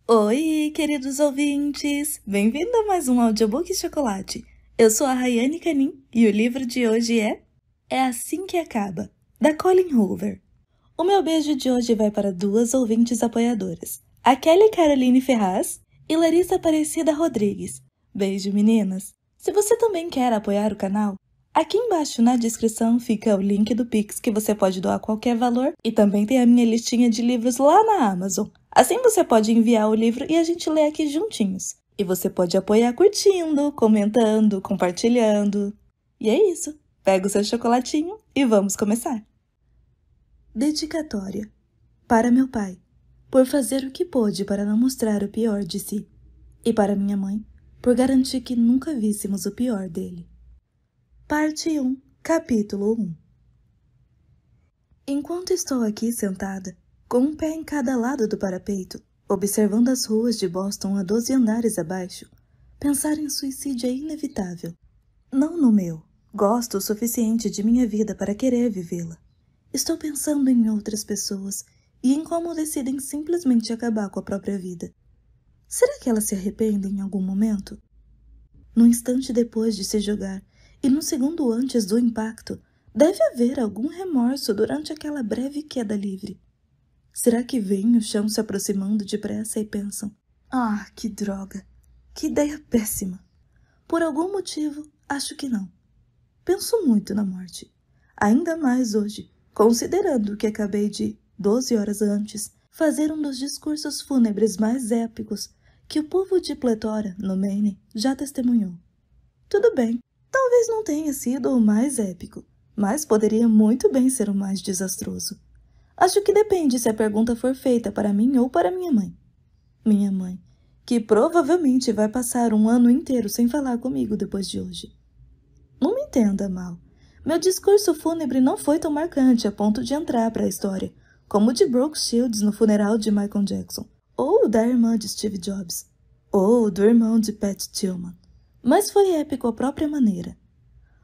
Oi, queridos ouvintes! Bem-vindo a mais um Audiobook Chocolate. Eu sou a Rayane Canin e o livro de hoje É Assim que Acaba, da Colleen Hoover. O meu beijo de hoje vai para duas ouvintes apoiadoras, a Kelly Caroline Ferraz e Larissa Aparecida Rodrigues. Beijo, meninas! Se você também quer apoiar o canal, aqui embaixo na descrição fica o link do Pix que você pode doar qualquer valor e também tem a minha listinha de livros lá na Amazon. Assim você pode enviar o livro e a gente lê aqui juntinhos. E você pode apoiar curtindo, comentando, compartilhando. E é isso. Pega o seu chocolatinho e vamos começar. Dedicatória. Para meu pai, por fazer o que pôde para não mostrar o pior de si. E para minha mãe, por garantir que nunca víssemos o pior dele. Parte 1, Capítulo 1. Enquanto estou aqui sentada, com um pé em cada lado do parapeito, observando as ruas de Boston a 12 andares abaixo, pensar em suicídio é inevitável. Não no meu. Gosto o suficiente de minha vida para querer vivê-la. Estou pensando em outras pessoas e em como decidem simplesmente acabar com a própria vida. Será que elas se arrependem em algum momento? No instante depois de se jogar e no segundo antes do impacto, deve haver algum remorso durante aquela breve queda livre. Será que veem o chão se aproximando depressa e pensam: "Ah, que droga! Que ideia péssima!" Por algum motivo, acho que não. Penso muito na morte. Ainda mais hoje, considerando que acabei de, 12 horas antes, fazer um dos discursos fúnebres mais épicos que o povo de Pletora, no Maine, já testemunhou. Tudo bem, talvez não tenha sido o mais épico, mas poderia muito bem ser o mais desastroso. Acho que depende se a pergunta for feita para mim ou para minha mãe. Minha mãe, que provavelmente vai passar um ano inteiro sem falar comigo depois de hoje. Não me entenda mal. Meu discurso fúnebre não foi tão marcante a ponto de entrar para a história, como o de Brooke Shields no funeral de Michael Jackson, ou o da irmã de Steve Jobs, ou do irmão de Pat Tillman. Mas foi épico à própria maneira.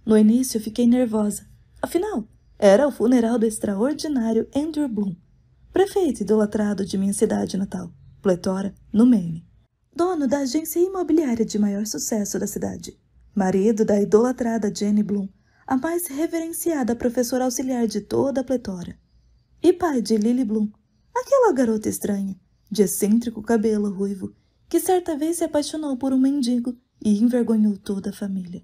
No início fiquei nervosa. Afinal, era o funeral do extraordinário Andrew Bloom, prefeito idolatrado de minha cidade natal, Pletora, no Maine. Dono da agência imobiliária de maior sucesso da cidade. Marido da idolatrada Jenny Bloom, a mais reverenciada professora auxiliar de toda a Pletora. E pai de Lily Bloom, aquela garota estranha, de excêntrico cabelo ruivo, que certa vez se apaixonou por um mendigo e envergonhou toda a família.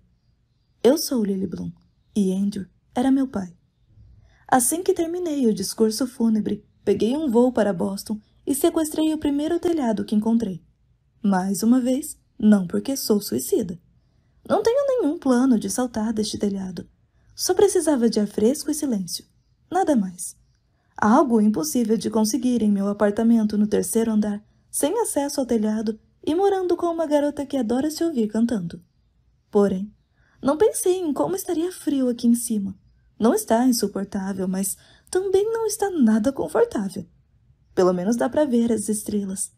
Eu sou Lily Bloom, e Andrew era meu pai. Assim que terminei o discurso fúnebre, peguei um voo para Boston e sequestrei o primeiro telhado que encontrei. Mais uma vez, não porque sou suicida. Não tenho nenhum plano de saltar deste telhado. Só precisava de ar fresco e silêncio. Nada mais. Algo impossível de conseguir em meu apartamento no 3º andar, sem acesso ao telhado e morando com uma garota que adora se ouvir cantando. Porém, não pensei em como estaria frio aqui em cima. Não está insuportável, mas também não está nada confortável. Pelo menos dá para ver as estrelas.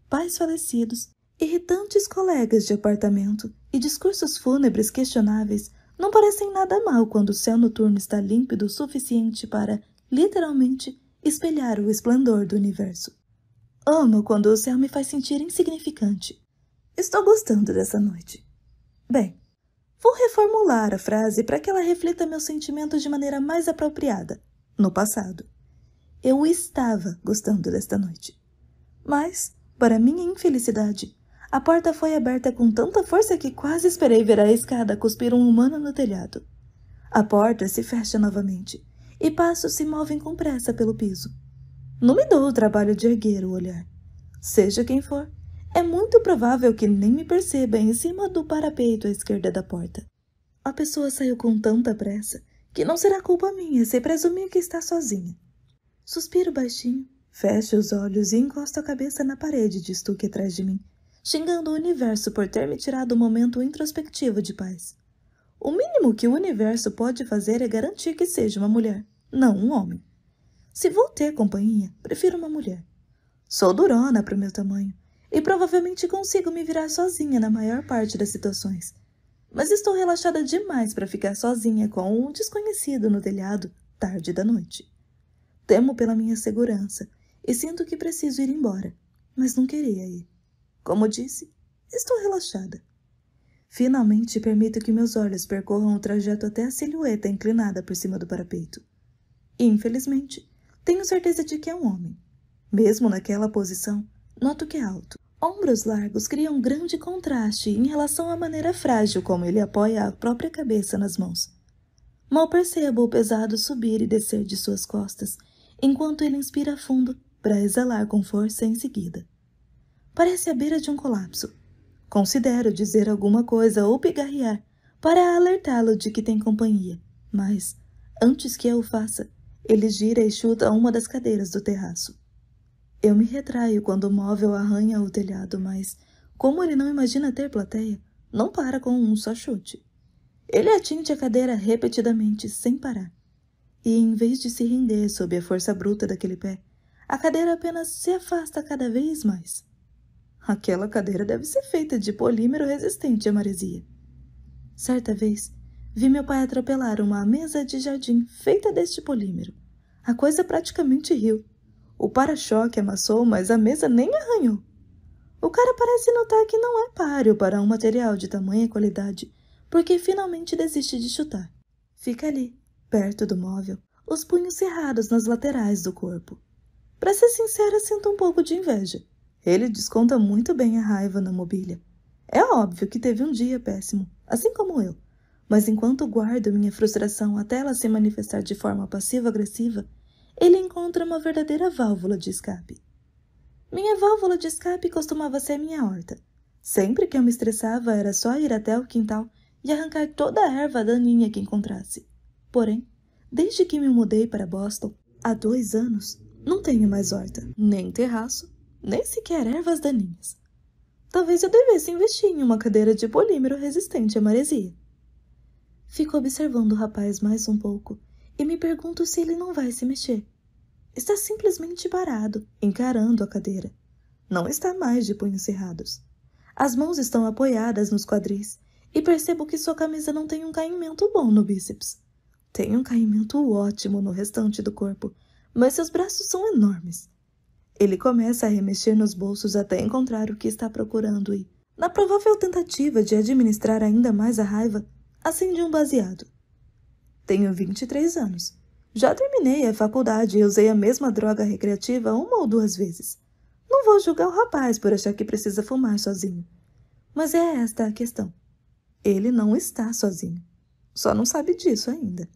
Pais falecidos, irritantes colegas de apartamento e discursos fúnebres questionáveis não parecem nada mal quando o céu noturno está límpido o suficiente para, literalmente, espelhar o esplendor do universo. Amo quando o céu me faz sentir insignificante. Estou gostando dessa noite. Bem, vou reformular a frase para que ela reflita meus sentimentos de maneira mais apropriada, no passado. Eu estava gostando desta noite. Mas, para minha infelicidade, a porta foi aberta com tanta força que quase esperei ver a escada cuspir um humano no telhado. A porta se fecha novamente, e passos se movem com pressa pelo piso. Não me dou o trabalho de erguer o olhar. Seja quem for, é muito provável que nem me perceba em cima do parapeito à esquerda da porta. A pessoa saiu com tanta pressa que não será culpa minha se presumir que está sozinha. Suspiro baixinho, fecho os olhos e encosto a cabeça na parede de estuque atrás de mim, xingando o universo por ter me tirado um momento introspectivo de paz. O mínimo que o universo pode fazer é garantir que seja uma mulher, não um homem. Se vou ter companhia, prefiro uma mulher. Sou durona para o meu tamanho, e provavelmente consigo me virar sozinha na maior parte das situações. Mas estou relaxada demais para ficar sozinha com um desconhecido no telhado, tarde da noite. Temo pela minha segurança e sinto que preciso ir embora. mas não queria ir. Como disse, estou relaxada. Finalmente permito que meus olhos percorram o trajeto até a silhueta inclinada por cima do parapeito. E, infelizmente, tenho certeza de que é um homem. Mesmo naquela posição, noto que é alto. Ombros largos criam um grande contraste em relação à maneira frágil como ele apoia a própria cabeça nas mãos. Mal percebo o pesado subir e descer de suas costas, enquanto ele inspira fundo para exalar com força em seguida. Parece à beira de um colapso. Considero dizer alguma coisa ou pigarrear para alertá-lo de que tem companhia, mas, antes que eu o faça, ele gira e chuta uma das cadeiras do terraço. Eu me retraio quando o móvel arranha o telhado, mas, como ele não imagina ter plateia, não para com um só chute. Ele atinge a cadeira repetidamente, sem parar. E, em vez de se render sob a força bruta daquele pé, a cadeira apenas se afasta cada vez mais. Aquela cadeira deve ser feita de polímero resistente à maresia. Certa vez, vi meu pai atropelar uma mesa de jardim feita deste polímero. A coisa praticamente riu. O para-choque amassou, mas a mesa nem arranhou. O cara parece notar que não é páreo para um material de tamanha qualidade, porque finalmente desiste de chutar. Fica ali, perto do móvel, os punhos cerrados nas laterais do corpo. Para ser sincera, sinto um pouco de inveja. Ele desconta muito bem a raiva na mobília. É óbvio que teve um dia péssimo, assim como eu, mas enquanto guardo minha frustração até ela se manifestar de forma passiva-agressiva, ele encontra uma verdadeira válvula de escape. Minha válvula de escape costumava ser minha horta. Sempre que eu me estressava, era só ir até o quintal e arrancar toda a erva daninha que encontrasse. Porém, desde que me mudei para Boston, há 2 anos, não tenho mais horta, nem terraço, nem sequer ervas daninhas. Talvez eu devesse investir em uma cadeira de polímero resistente à maresia. Fico observando o rapaz mais um pouco e me pergunto se ele não vai se mexer. Está simplesmente parado, encarando a cadeira. Não está mais de punhos cerrados. As mãos estão apoiadas nos quadris e percebo que sua camisa não tem um caimento bom no bíceps. Tem um caimento ótimo no restante do corpo, mas seus braços são enormes. Ele começa a remexer nos bolsos até encontrar o que está procurando e, na provável tentativa de administrar ainda mais a raiva, acende um baseado. Tenho 23 anos. Já terminei a faculdade e usei a mesma droga recreativa 1 ou 2 vezes. Não vou julgar o rapaz por achar que precisa fumar sozinho. Mas é esta a questão. Ele não está sozinho. Só não sabe disso ainda.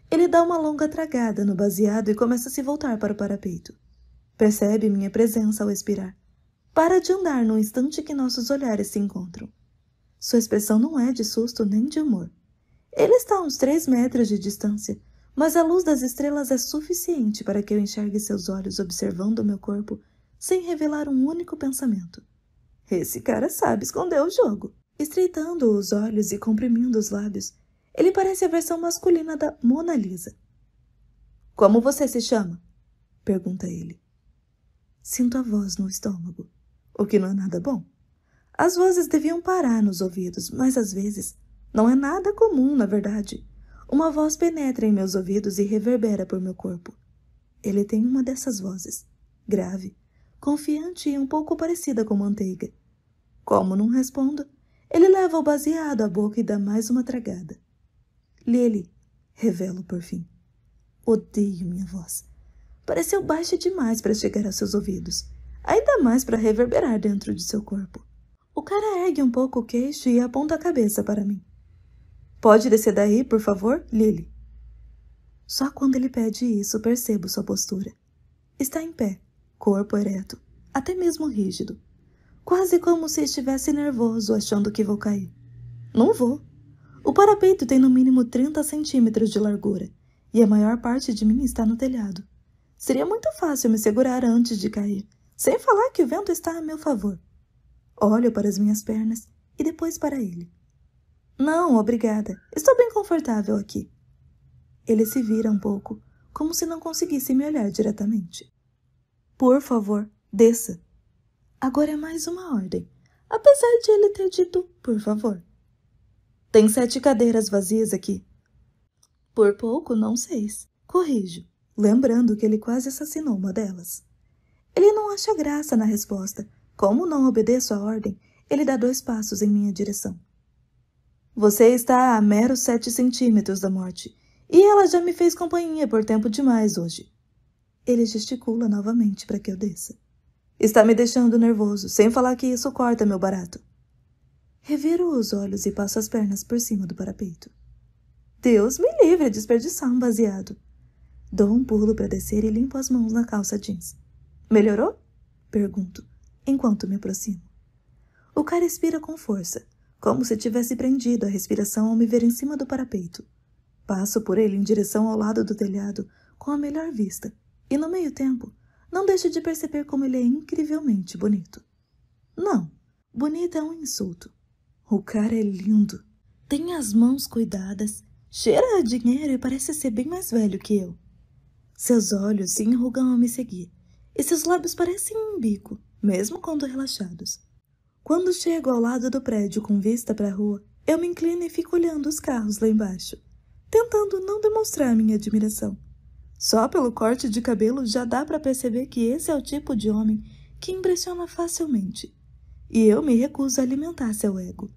Ele dá uma longa tragada no baseado e começa a se voltar para o parapeito. Percebe minha presença ao expirar. Para de andar no instante que nossos olhares se encontram. Sua expressão não é de susto nem de humor. Ele está a uns 3 metros de distância, mas a luz das estrelas é suficiente para que eu enxergue seus olhos observando o meu corpo sem revelar um único pensamento. Esse cara sabe esconder o jogo. Estreitando os olhos e comprimindo os lábios, ele parece a versão masculina da Mona Lisa. Como você se chama? Pergunta ele. Sinto a voz no estômago, o que não é nada bom. As vozes deviam parar nos ouvidos, mas às vezes não é nada comum, na verdade. Uma voz penetra em meus ouvidos e reverbera por meu corpo. Ele tem uma dessas vozes, grave, confiante e um pouco parecida com manteiga. Como não respondo, ele leva o baseado à boca e dá mais uma tragada. Lily, revelo por fim. Odeio minha voz. Pareceu baixa demais para chegar aos seus ouvidos, ainda mais para reverberar dentro de seu corpo. O cara ergue um pouco o queixo e aponta a cabeça para mim. Pode descer daí, por favor, Lily? Só quando ele pede isso percebo sua postura. Está em pé, corpo ereto, até mesmo rígido. Quase como se estivesse nervoso, achando que vou cair. Não vou. O parapeito tem no mínimo 30 centímetros de largura, e a maior parte de mim está no telhado. Seria muito fácil me segurar antes de cair, sem falar que o vento está a meu favor. Olho para as minhas pernas e depois para ele. Não, obrigada. Estou bem confortável aqui. Ele se vira um pouco, como se não conseguisse me olhar diretamente. Por favor, desça. Agora é mais uma ordem, apesar de ele ter dito por favor. Tem 7 cadeiras vazias aqui. Por pouco, não 6. Corrijo, lembrando que ele quase assassinou uma delas. Ele não acha graça na resposta. Como não obedeço à ordem, ele dá 2 passos em minha direção. Você está a meros 7 centímetros da morte, e ela já me fez companhia por tempo demais hoje. Ele gesticula novamente para que eu desça. Está me deixando nervoso, sem falar que isso corta meu barato. Reviro os olhos e passo as pernas por cima do parapeito. Deus me livre de desperdiçar um baseado. Dou um pulo para descer e limpo as mãos na calça jeans. Melhorou? Pergunto, enquanto me aproximo. O cara expira com força, como se tivesse prendido a respiração ao me ver em cima do parapeito. Passo por ele em direção ao lado do telhado, com a melhor vista, e no meio tempo, não deixo de perceber como ele é incrivelmente bonito. Não, bonito é um insulto. O cara é lindo. Tem as mãos cuidadas, cheira a dinheiro e parece ser bem mais velho que eu. Seus olhos se enrugam ao me seguir, e seus lábios parecem um bico, mesmo quando relaxados. Quando chego ao lado do prédio com vista para a rua, eu me inclino e fico olhando os carros lá embaixo, tentando não demonstrar minha admiração. Só pelo corte de cabelo já dá para perceber que esse é o tipo de homem que impressiona facilmente, e eu me recuso a alimentar seu ego.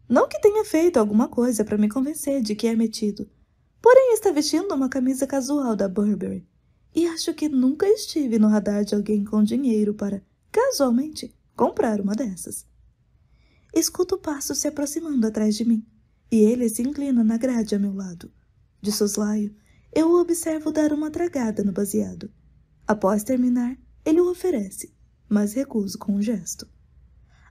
Não que tenha feito alguma coisa para me convencer de que é metido, porém está vestindo uma camisa casual da Burberry, e acho que nunca estive no radar de alguém com dinheiro para, casualmente, comprar uma dessas. Escuto passos se aproximando atrás de mim, e ele se inclina na grade a meu lado. De soslaio, eu o observo dar uma tragada no baseado. Após terminar, ele o oferece, mas recuso com um gesto.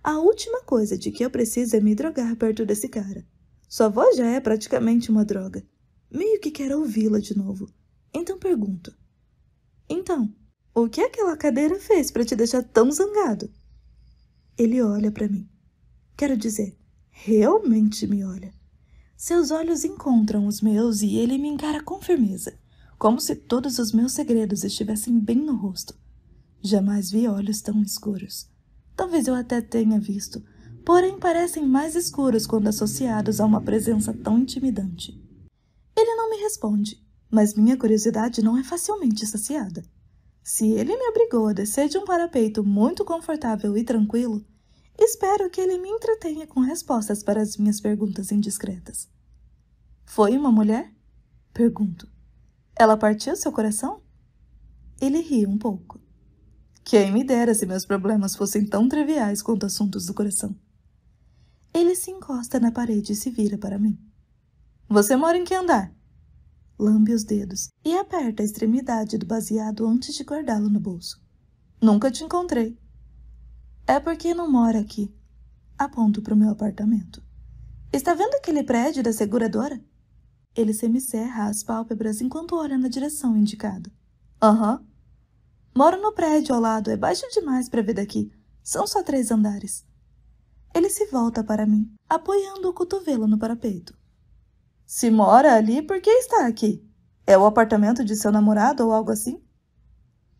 A última coisa de que eu preciso é me drogar perto desse cara. Sua voz já é praticamente uma droga. Meio que quero ouvi-la de novo. Então pergunto. Então, o que aquela cadeira fez para te deixar tão zangado? Ele olha para mim. Quero dizer, realmente me olha. Seus olhos encontram os meus e ele me encara com firmeza, como se todos os meus segredos estivessem bem no rosto. Jamais vi olhos tão escuros. Talvez eu até tenha visto, porém parecem mais escuros quando associados a uma presença tão intimidante. Ele não me responde, mas minha curiosidade não é facilmente saciada. Se ele me obrigou a descer de um parapeito muito confortável e tranquilo, espero que ele me entretenha com respostas para as minhas perguntas indiscretas. Foi uma mulher? Pergunto. Ela partiu seu coração? Ele ri um pouco. Quem me dera se meus problemas fossem tão triviais quanto assuntos do coração. Ele se encosta na parede e se vira para mim. Você mora em que andar? Lambe os dedos e aperta a extremidade do baseado antes de guardá-lo no bolso. Nunca te encontrei. É porque não mora aqui. Aponto para o meu apartamento. Está vendo aquele prédio da seguradora? Ele semicerra as pálpebras enquanto olha na direção indicada. Aham. Moro no prédio ao lado, é baixo demais para ver daqui. São só 3 andares. Ele se volta para mim, apoiando o cotovelo no parapeito. Se mora ali, por que está aqui? É o apartamento de seu namorado ou algo assim?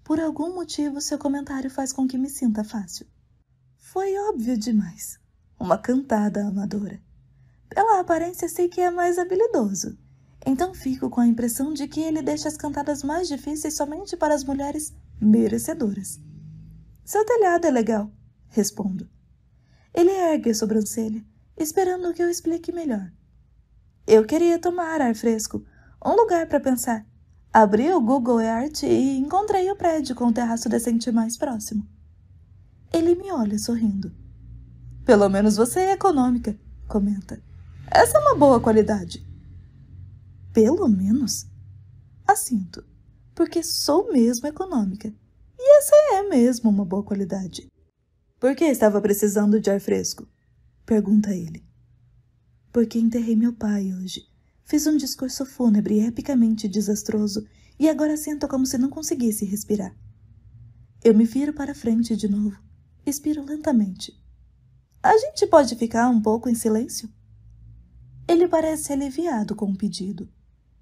Por algum motivo, seu comentário faz com que me sinta fácil. Foi óbvio demais. Uma cantada amadora. Pela aparência, sei que é mais habilidoso. Então fico com a impressão de que ele deixa as cantadas mais difíceis somente para as mulheres merecedoras. Seu telhado é legal, respondo. Ele ergue a sobrancelha, esperando que eu explique melhor. Eu queria tomar ar fresco, um lugar para pensar. Abri o Google Earth e encontrei o prédio com o terraço decente mais próximo. Ele me olha sorrindo. Pelo menos você é econômica, comenta. Essa é uma boa qualidade. Pelo menos? Assinto, porque sou mesmo econômica. E essa é mesmo uma boa qualidade. Por que estava precisando de ar fresco? Pergunta ele. Porque enterrei meu pai hoje. Fiz um discurso fúnebre epicamente desastroso e agora sinto como se não conseguisse respirar. Eu me viro para frente de novo. Expiro lentamente. A gente pode ficar um pouco em silêncio? Ele parece aliviado com o pedido.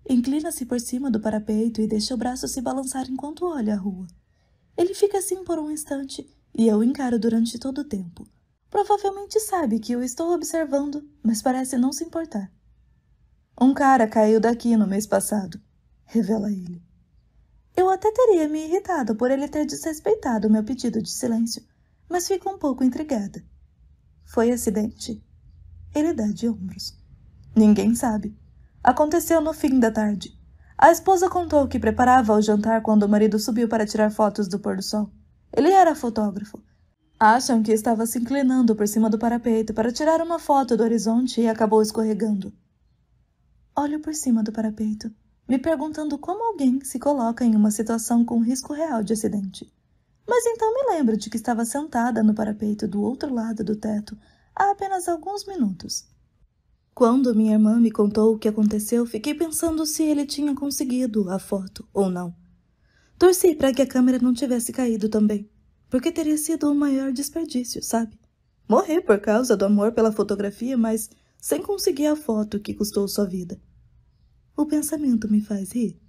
Inclina-se por cima do parapeito e deixa o braço se balançar enquanto olha a rua. Ele fica assim por um instante e eu o encaro durante todo o tempo. Provavelmente sabe que eu estou observando, mas parece não se importar. Um cara caiu daqui no mês passado, revela ele. Eu até teria me irritado por ele ter desrespeitado meu pedido de silêncio, mas fico um pouco intrigada. Foi acidente? Ele dá de ombros. Ninguém sabe. Aconteceu no fim da tarde. A esposa contou que preparava o jantar quando o marido subiu para tirar fotos do pôr do sol. Ele era fotógrafo. Acham que estava se inclinando por cima do parapeito para tirar uma foto do horizonte e acabou escorregando. Olho por cima do parapeito, me perguntando como alguém se coloca em uma situação com risco real de acidente. Mas então me lembro de que estava sentada no parapeito do outro lado do teto há apenas alguns minutos. Quando minha irmã me contou o que aconteceu, fiquei pensando se ele tinha conseguido a foto ou não. Torci para que a câmera não tivesse caído também, porque teria sido o maior desperdício, sabe? Morrer por causa do amor pela fotografia, mas sem conseguir a foto que custou sua vida. O pensamento me faz rir,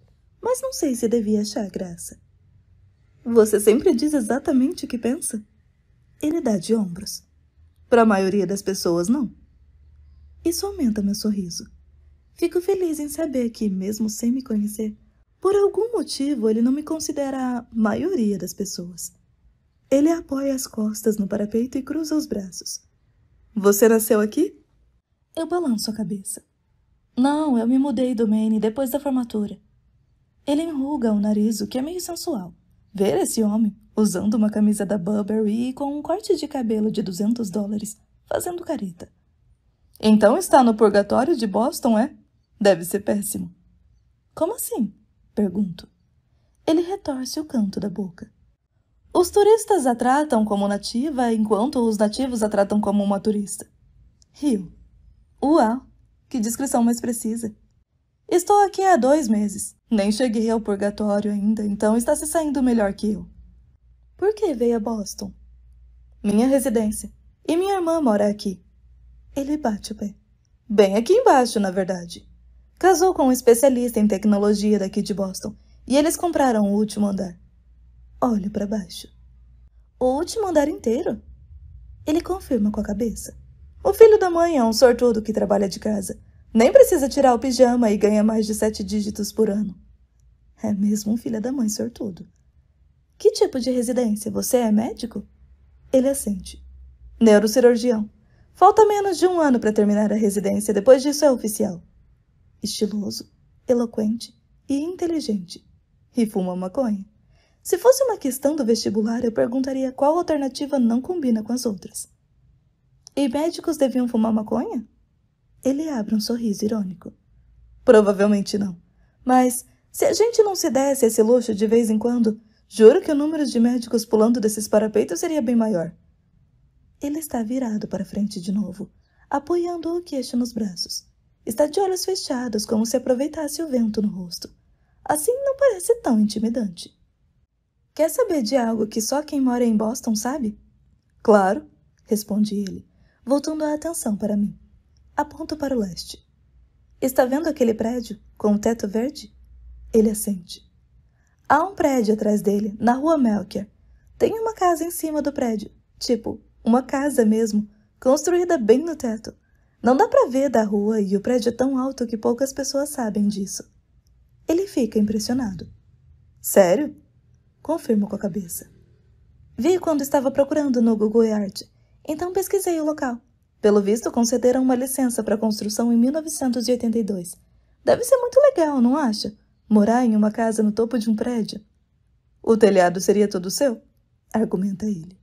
mas não sei se devia achar graça. Você sempre diz exatamente o que pensa? Ele dá de ombros. Para a maioria das pessoas, não. Isso aumenta meu sorriso. Fico feliz em saber que, mesmo sem me conhecer, por algum motivo ele não me considera a maioria das pessoas. Ele apoia as costas no parapeito e cruza os braços. Você nasceu aqui? Eu balanço a cabeça. Não, eu me mudei do Maine depois da formatura. Ele enruga o nariz, o que é meio sensual. Ver esse homem, usando uma camisa da Burberry e com um corte de cabelo de $200, fazendo careta. Então está no purgatório de Boston, é? Deve ser péssimo. Como assim? Pergunto. Ele retorce o canto da boca. Os turistas a tratam como nativa, enquanto os nativos a tratam como uma turista. Rio. Uau, que descrição mais precisa. Estou aqui há 2 meses. Nem cheguei ao purgatório ainda, então está se saindo melhor que eu. Por que veio a Boston? Minha residência. E minha irmã mora aqui. Ele bate o pé. Bem aqui embaixo, na verdade. Casou com um especialista em tecnologia daqui de Boston, e eles compraram o último andar. Olho para baixo. O último andar inteiro? Ele confirma com a cabeça. O filho da mãe é um sortudo que trabalha de casa. Nem precisa tirar o pijama e ganha mais de 7 dígitos por ano. É mesmo um filho da mãe sortudo. Que tipo de residência? Você é médico? Ele assente. Neurocirurgião. Falta menos de 1 ano para terminar a residência, depois disso é oficial. Estiloso, eloquente e inteligente. E fuma maconha. Se fosse uma questão do vestibular, eu perguntaria qual alternativa não combina com as outras. E médicos deviam fumar maconha? Ele abre um sorriso irônico. Provavelmente não. Mas, se a gente não se desse esse luxo de vez em quando, juro que o número de médicos pulando desses parapeitos seria bem maior. Ele está virado para frente de novo, apoiando o queixo nos braços. Está de olhos fechados, como se aproveitasse o vento no rosto. Assim não parece tão intimidante. Quer saber de algo que só quem mora em Boston sabe? Claro, responde ele, voltando a atenção para mim. Aponto para o leste. Está vendo aquele prédio com o teto verde? Ele assente. Há um prédio atrás dele, na rua Melchior. Tem uma casa em cima do prédio, tipo, uma casa mesmo, construída bem no teto. Não dá para ver da rua e o prédio é tão alto que poucas pessoas sabem disso. Ele fica impressionado. Sério? Confirmo com a cabeça. Vi quando estava procurando no Google Earth, então pesquisei o local. Pelo visto, concederam uma licença para construção em 1982. Deve ser muito legal, não acha? Morar em uma casa no topo de um prédio. O telhado seria todo seu? Argumenta ele.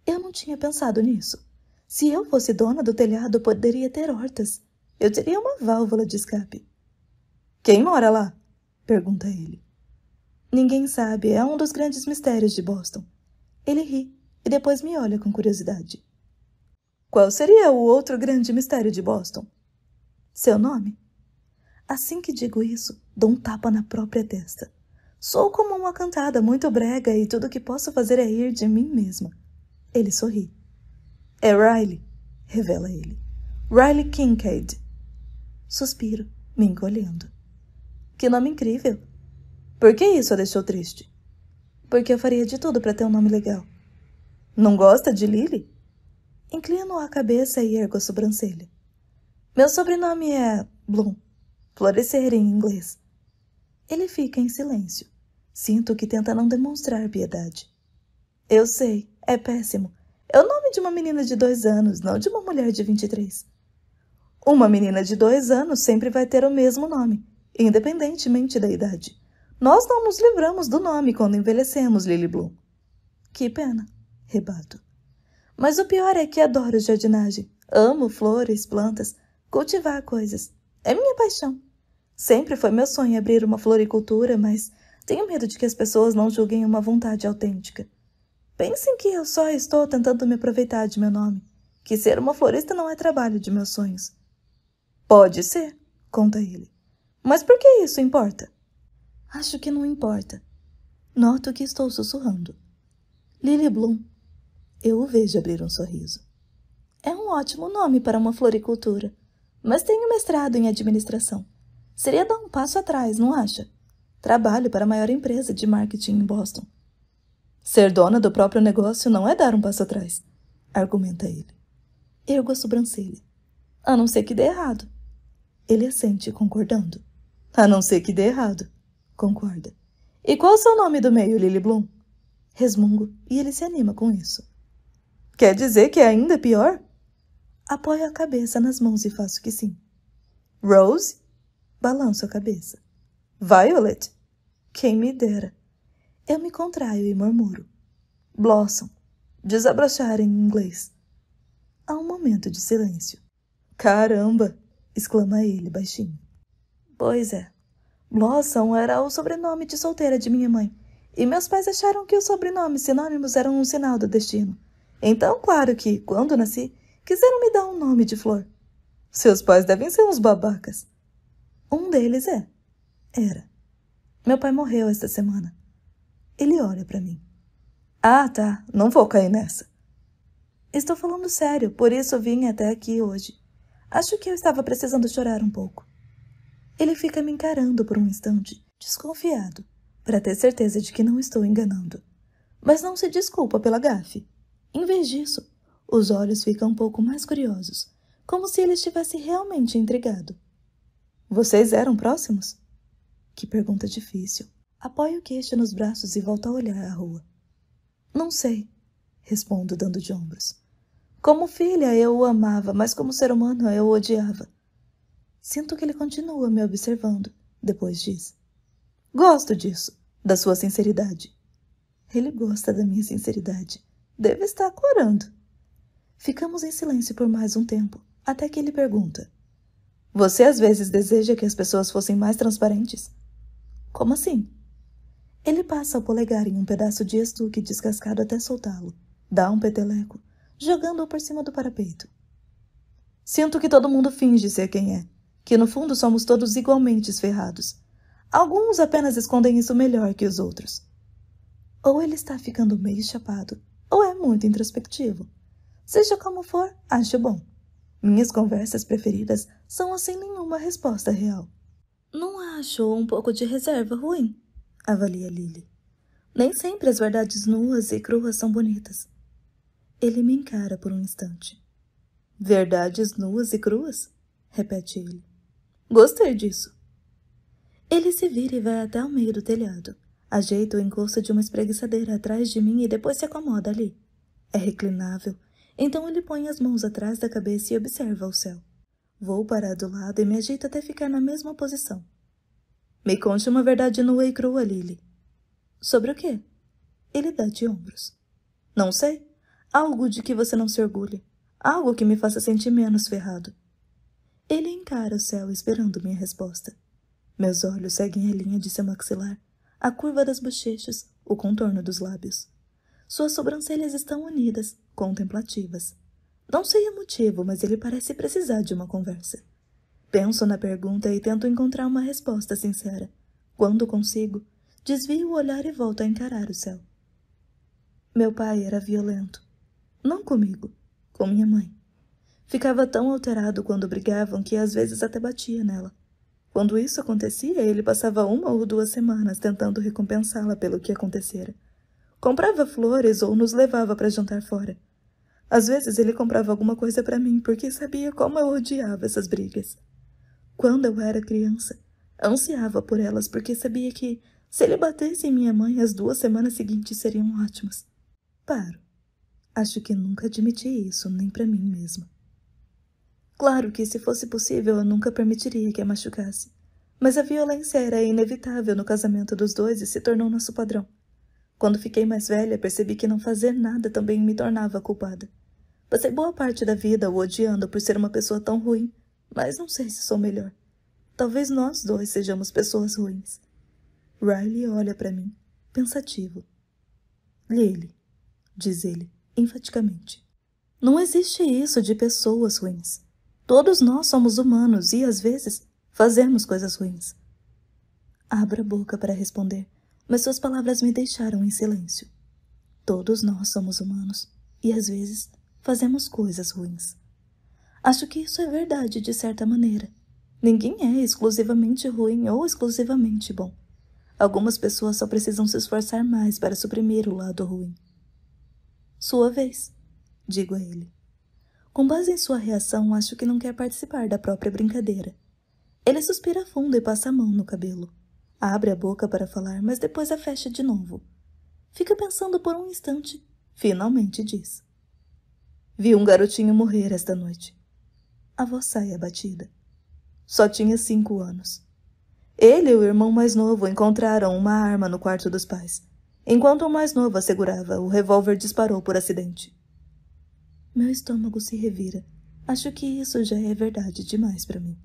Eu não tinha pensado nisso. Se eu fosse dona do telhado, poderia ter hortas. Eu teria uma válvula de escape. Quem mora lá? Pergunta ele. Ninguém sabe, é um dos grandes mistérios de Boston. Ele ri e depois me olha com curiosidade. Qual seria o outro grande mistério de Boston? Seu nome? Assim que digo isso, dou um tapa na própria testa. Sou como uma cantada muito brega e tudo que posso fazer é rir de mim mesma. Ele sorri. É Riley, revela ele. Riley Kincaid. Suspiro, me encolhendo. Que nome incrível. Por que isso a deixou triste? Porque eu faria de tudo para ter um nome legal. Não gosta de Lily? Inclino a cabeça e ergo a sobrancelha. Meu sobrenome é Bloom. Florescer em inglês. Ele fica em silêncio. Sinto que tenta não demonstrar piedade. Eu sei, é péssimo. É o nome de uma menina de 2 anos, não de uma mulher de 23. Uma menina de 2 anos sempre vai ter o mesmo nome, independentemente da idade. Nós não nos livramos do nome quando envelhecemos, Lily Bloom. Que pena, rebato. Mas o pior é que adoro jardinagem. Amo flores, plantas, cultivar coisas. É minha paixão. Sempre foi meu sonho abrir uma floricultura, mas tenho medo de que as pessoas não julguem uma vontade autêntica. Pensem que eu só estou tentando me aproveitar de meu nome, que ser uma florista não é trabalho de meus sonhos. Pode ser, conta ele. Mas por que isso importa? Acho que não importa. Noto que estou sussurrando. Lily Bloom. Eu o vejo abrir um sorriso. É um ótimo nome para uma floricultura, mas tenho mestrado em administração. Seria dar um passo atrás, não acha? Trabalho para a maior empresa de marketing em Boston. Ser dona do próprio negócio não é dar um passo atrás, argumenta ele. Ergo a sobrancelha. A não ser que dê errado. Ele assente, concordando. A não ser que dê errado, concorda. E qual o seu nome do meio, Lily Bloom? Resmungo, e ele se anima com isso. Quer dizer que é ainda pior? Apoio a cabeça nas mãos e faço que sim. Rose? Balanço a cabeça. Violet? Quem me dera. Eu me contraio e murmuro. Blossom. Desabrochar em inglês. Há um momento de silêncio. Caramba! Exclama ele baixinho. Pois é. Blossom era o sobrenome de solteira de minha mãe, e meus pais acharam que os sobrenomes sinônimos eram um sinal do destino. Então, claro que, quando nasci, quiseram me dar um nome de flor. Seus pais devem ser uns babacas. Um deles é. Era. Meu pai morreu esta semana. Ele olha para mim. Ah, tá. Não vou cair nessa. Estou falando sério, por isso vim até aqui hoje. Acho que eu estava precisando chorar um pouco. Ele fica me encarando por um instante, desconfiado, para ter certeza de que não estou enganando. Mas não se desculpa pela gafe. Em vez disso, os olhos ficam um pouco mais curiosos, como se ele estivesse realmente intrigado. Vocês eram próximos? Que pergunta difícil. Apoio o queixo nos braços e volto a olhar a rua. Não sei, respondo dando de ombros. Como filha eu o amava, mas como ser humano eu o odiava. Sinto que ele continua me observando, depois diz. Gosto disso, da sua sinceridade. Ele gosta da minha sinceridade. Deve estar corando. Ficamos em silêncio por mais um tempo, até que ele pergunta. Você às vezes deseja que as pessoas fossem mais transparentes? Como assim? Ele passa o polegar em um pedaço de estuque descascado até soltá-lo. Dá um peteleco, jogando-o por cima do parapeito. Sinto que todo mundo finge ser quem é, que no fundo somos todos igualmente ferrados. Alguns apenas escondem isso melhor que os outros. Ou ele está ficando meio chapado, ou é muito introspectivo. Seja como for, acho bom. Minhas conversas preferidas são sem nenhuma resposta real. Não acho um pouco de reserva ruim, avalia Lily. Nem sempre as verdades nuas e cruas são bonitas. Ele me encara por um instante. Verdades nuas e cruas? Repete ele. Gostei disso. Ele se vira e vai até o meio do telhado. Ajeita o encosto de uma espreguiçadeira atrás de mim e depois se acomoda ali. É reclinável, então ele põe as mãos atrás da cabeça e observa o céu. Vou parar do lado e me ajeito até ficar na mesma posição. Me conte uma verdade nua e crua, Lily. Sobre o quê? Ele dá de ombros. Não sei. Algo de que você não se orgulhe. Algo que me faça sentir menos ferrado. Ele encara o céu esperando minha resposta. Meus olhos seguem a linha de seu maxilar, a curva das bochechas, o contorno dos lábios. Suas sobrancelhas estão unidas, contemplativas. Não sei o motivo, mas ele parece precisar de uma conversa. Penso na pergunta e tento encontrar uma resposta sincera. Quando consigo, desvio o olhar e volto a encarar o céu. Meu pai era violento. Não comigo, com minha mãe. Ficava tão alterado quando brigavam que às vezes até batia nela. Quando isso acontecia, ele passava 1 ou 2 semanas tentando recompensá-la pelo que acontecera. Comprava flores ou nos levava para jantar fora. Às vezes ele comprava alguma coisa para mim porque sabia como eu odiava essas brigas. Quando eu era criança, ansiava por elas porque sabia que, Se ele batesse em minha mãe, as 2 semanas seguintes seriam ótimas. Paro. Acho que nunca admiti isso, nem pra mim mesma. Claro que, se fosse possível, eu nunca permitiria que a machucasse. Mas a violência era inevitável no casamento dos dois e se tornou nosso padrão. Quando fiquei mais velha, percebi que não fazer nada também me tornava culpada. Passei boa parte da vida o odiando por ser uma pessoa tão ruim, mas não sei se sou melhor. Talvez nós dois sejamos pessoas ruins. Riley olha para mim, pensativo. Lily, diz ele, enfaticamente. Não existe isso de pessoas ruins. Todos nós somos humanos e, às vezes, fazemos coisas ruins. Abro a boca para responder, mas suas palavras me deixaram em silêncio. Todos nós somos humanos e, às vezes, fazemos coisas ruins. Acho que isso é verdade de certa maneira. Ninguém é exclusivamente ruim ou exclusivamente bom. Algumas pessoas só precisam se esforçar mais para suprimir o lado ruim. Sua vez, digo a ele. Com base em sua reação, acho que não quer participar da própria brincadeira. Ele suspira fundo e passa a mão no cabelo. Abre a boca para falar, mas depois a fecha de novo. Fica pensando por um instante. Finalmente diz. Vi um garotinho morrer esta noite. A voz sai abatida. Só tinha 5 anos. Ele e o irmão mais novo encontraram uma arma no quarto dos pais. Enquanto o mais novo a segurava, o revólver disparou por acidente. Meu estômago se revira. Acho que isso já é verdade demais para mim.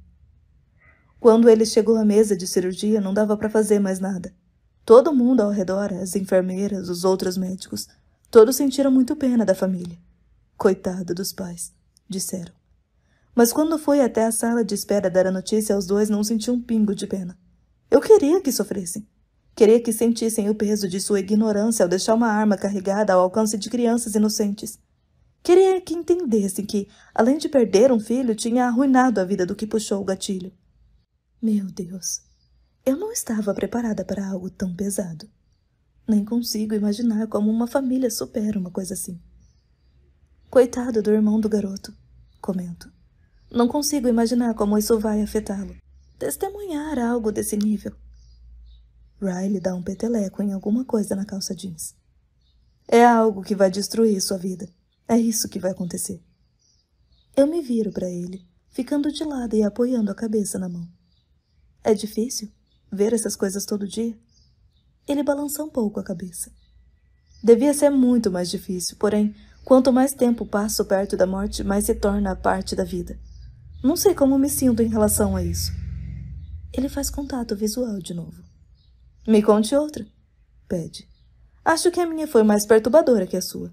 Quando ele chegou à mesa de cirurgia, não dava para fazer mais nada. Todo mundo ao redor, as enfermeiras, os outros médicos, todos sentiram muito pena da família. Coitado dos pais, disseram. Mas quando fui até a sala de espera dar a notícia aos dois, não senti um pingo de pena. Eu queria que sofressem. Queria que sentissem o peso de sua ignorância ao deixar uma arma carregada ao alcance de crianças inocentes. Queria que entendessem que, além de perder um filho, tinha arruinado a vida do que puxou o gatilho. Meu Deus, eu não estava preparada para algo tão pesado. Nem consigo imaginar como uma família supera uma coisa assim. Coitado do irmão do garoto, comento. Não consigo imaginar como isso vai afetá-lo. Testemunhar algo desse nível. Riley dá um peteleco em alguma coisa na calça jeans. É algo que vai destruir sua vida. É isso que vai acontecer. Eu me viro para ele, ficando de lado e apoiando a cabeça na mão. É difícil ver essas coisas todo dia? Ele balança um pouco a cabeça. Devia ser muito mais difícil, porém, quanto mais tempo passo perto da morte, mais se torna parte da vida. Não sei como me sinto em relação a isso. Ele faz contato visual de novo. Me conte outra, pede. Acho que a minha foi mais perturbadora que a sua.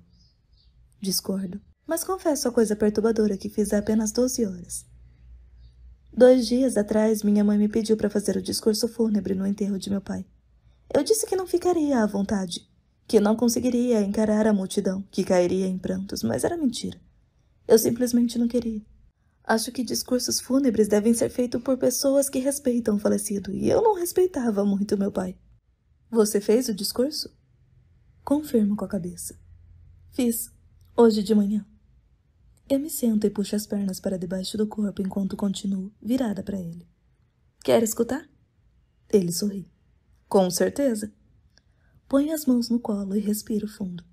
Discordo, mas confesso a coisa perturbadora que fiz há apenas 12 horas. 2 dias atrás, minha mãe me pediu para fazer o discurso fúnebre no enterro de meu pai. Eu disse que não ficaria à vontade, que não conseguiria encarar a multidão, que cairia em prantos, mas era mentira. Eu simplesmente não queria. Acho que discursos fúnebres devem ser feitos por pessoas que respeitam o falecido, e eu não respeitava muito meu pai. Você fez o discurso? Confirmo com a cabeça. Fiz, hoje de manhã. Eu me sento e puxo as pernas para debaixo do corpo enquanto continuo, virada para ele. Quer escutar? Ele sorri. Com certeza. Ponho as mãos no colo e respiro fundo.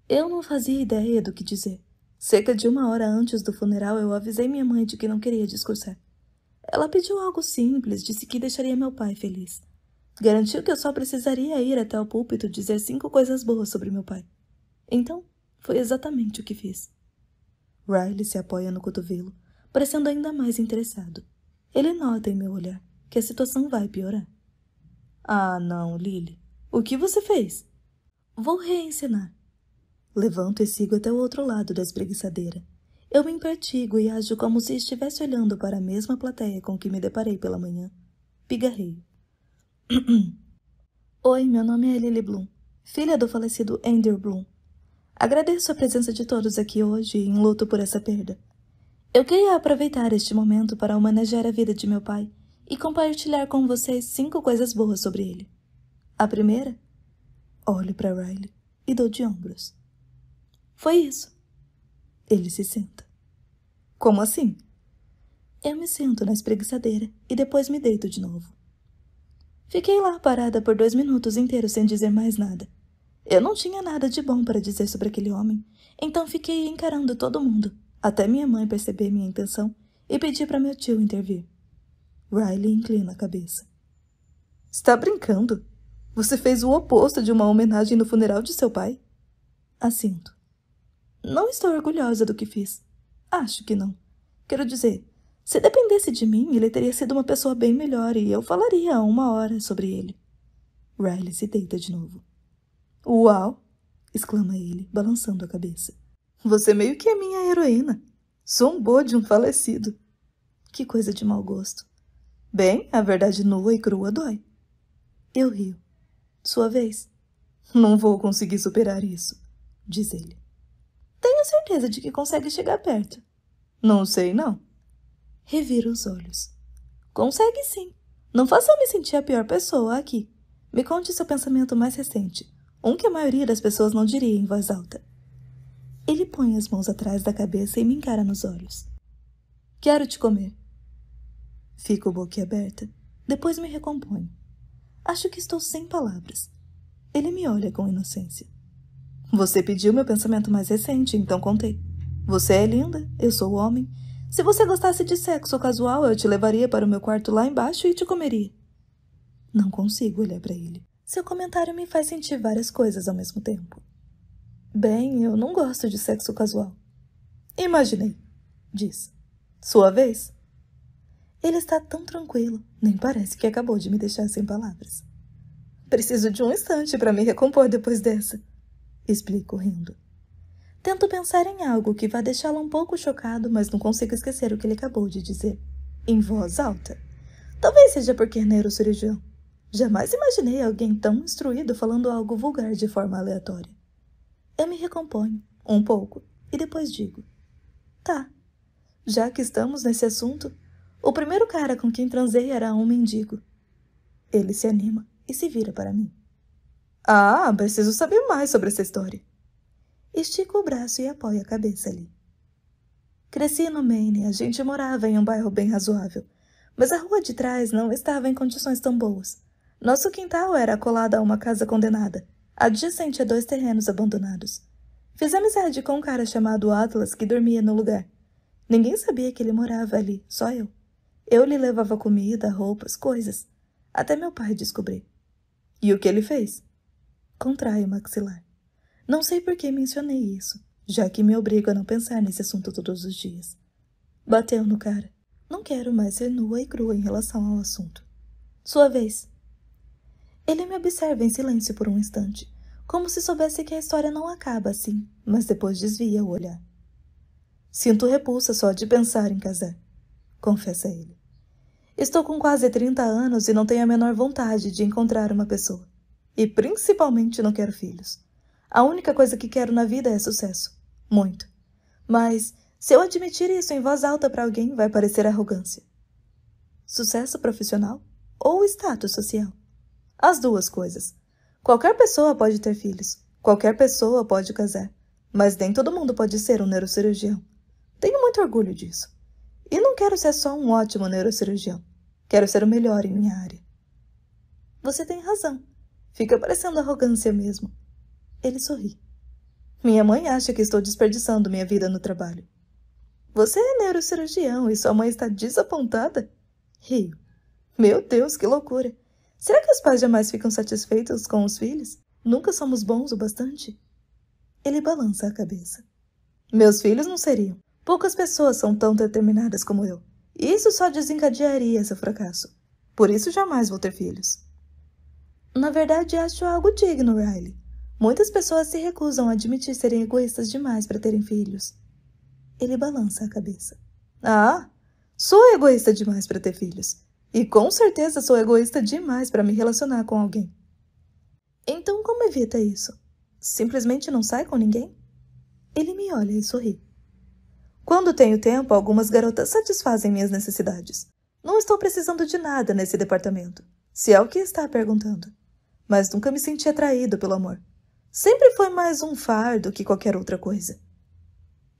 Eu não fazia ideia do que dizer. Cerca de 1 hora antes do funeral, eu avisei minha mãe de que não queria discursar. Ela pediu algo simples, disse que deixaria meu pai feliz. Garantiu que eu só precisaria ir até o púlpito dizer 5 coisas boas sobre meu pai. Então, foi exatamente o que fiz. Riley se apoia no cotovelo, parecendo ainda mais interessado. Ele nota em meu olhar que a situação vai piorar. Ah, não, Lily. O que você fez? Vou reencenar. Levanto e sigo até o outro lado da espreguiçadeira. Eu me impertigo e ajo como se estivesse olhando para a mesma plateia com que me deparei pela manhã. Pigarreio. Oi, meu nome é Lily Bloom, filha do falecido Andrew Bloom. Agradeço a presença de todos aqui hoje em luto por essa perda. Eu queria aproveitar este momento para homenagear a vida de meu pai e compartilhar com vocês 5 coisas boas sobre ele. A primeira? Olho para Riley e dou de ombros. Foi isso. Ele se senta. Como assim? Eu me sento na espreguiçadeira e depois me deito de novo. Fiquei lá parada por 2 minutos inteiros sem dizer mais nada. Eu não tinha nada de bom para dizer sobre aquele homem, então fiquei encarando todo mundo, até minha mãe perceber minha intenção e pedir para meu tio intervir. Riley inclina a cabeça. Está brincando? Você fez o oposto de uma homenagem no funeral de seu pai? Assinto. Não estou orgulhosa do que fiz. Acho que não. Quero dizer, se dependesse de mim, ele teria sido uma pessoa bem melhor e eu falaria há 1 hora sobre ele. Riley se deita de novo. Uau! Exclama ele, balançando a cabeça. Você meio que é minha heroína. Zombou de um falecido. Que coisa de mau gosto. Bem, a verdade nua e crua dói. Eu rio. Sua vez. Não vou conseguir superar isso, diz ele. Tenho certeza de que consegue chegar perto. Não sei, não. Revira os olhos. Consegue sim. Não faça eu me sentir a pior pessoa aqui. Me conte seu pensamento mais recente. Um que a maioria das pessoas não diria em voz alta. Ele põe as mãos atrás da cabeça e me encara nos olhos. Quero te comer. Fico boquiaberta. Depois me recomponho. Acho que estou sem palavras. Ele me olha com inocência. Você pediu meu pensamento mais recente, então contei. Você é linda, eu sou homem. Se você gostasse de sexo casual, eu te levaria para o meu quarto lá embaixo e te comeria. Não consigo olhar para ele. Seu comentário me faz sentir várias coisas ao mesmo tempo. Bem, eu não gosto de sexo casual. Imaginei, diz. Sua vez? Ele está tão tranquilo, nem parece que acabou de me deixar sem palavras. Preciso de um instante para me recompor depois dessa, explico rindo. Tento pensar em algo que vá deixá-lo um pouco chocado, mas não consigo esquecer o que ele acabou de dizer, em voz alta. Talvez seja porque é neurocirurgião. Jamais imaginei alguém tão instruído falando algo vulgar de forma aleatória. Eu me recomponho, um pouco, e depois digo. Tá, já que estamos nesse assunto, o primeiro cara com quem transei era um mendigo. Ele se anima e se vira para mim. Ah, preciso saber mais sobre essa história. Estico o braço e apoio a cabeça ali. Cresci no Maine, a gente morava em um bairro bem razoável, mas a rua de trás não estava em condições tão boas. Nosso quintal era colado a uma casa condenada, adjacente a 2 terrenos abandonados. Fiz amizade com um cara chamado Atlas que dormia no lugar. Ninguém sabia que ele morava ali, só eu. Eu lhe levava comida, roupas, coisas, até meu pai descobrir. E o que ele fez? Contrai o maxilar. Não sei por que mencionei isso, já que me obrigo a não pensar nesse assunto todos os dias. Bateu no cara. Não quero mais ser nua e crua em relação ao assunto. Sua vez. Ele me observa em silêncio por um instante, como se soubesse que a história não acaba assim, mas depois desvia o olhar. Sinto repulsa só de pensar em casar, confessa ele. Estou com quase 30 anos e não tenho a menor vontade de encontrar uma pessoa. E principalmente não quero filhos. A única coisa que quero na vida é sucesso. Muito. Mas, se eu admitir isso em voz alta para alguém, vai parecer arrogância. Sucesso profissional ou status social? As duas coisas. Qualquer pessoa pode ter filhos. Qualquer pessoa pode casar. Mas nem todo mundo pode ser um neurocirurgião. Tenho muito orgulho disso. E não quero ser só um ótimo neurocirurgião. Quero ser o melhor em minha área. Você tem razão. Fica parecendo arrogância mesmo. Ele sorri. Minha mãe acha que estou desperdiçando minha vida no trabalho. Você é neurocirurgião e sua mãe está desapontada? Rio. Meu Deus, que loucura. Será que os pais jamais ficam satisfeitos com os filhos? Nunca somos bons o bastante? Ele balança a cabeça. Meus filhos não seriam. Poucas pessoas são tão determinadas como eu. E isso só desencadearia seu fracasso. Por isso jamais vou ter filhos. Na verdade, acho algo digno, Riley. Muitas pessoas se recusam a admitir serem egoístas demais para terem filhos. Ele balança a cabeça. Ah, sou egoísta demais para ter filhos. E com certeza sou egoísta demais para me relacionar com alguém. Então como evita isso? Simplesmente não sai com ninguém? Ele me olha e sorri. Quando tenho tempo, algumas garotas satisfazem minhas necessidades. Não estou precisando de nada nesse departamento, se é o que está perguntando. Mas nunca me senti atraído pelo amor. Sempre foi mais um fardo que qualquer outra coisa.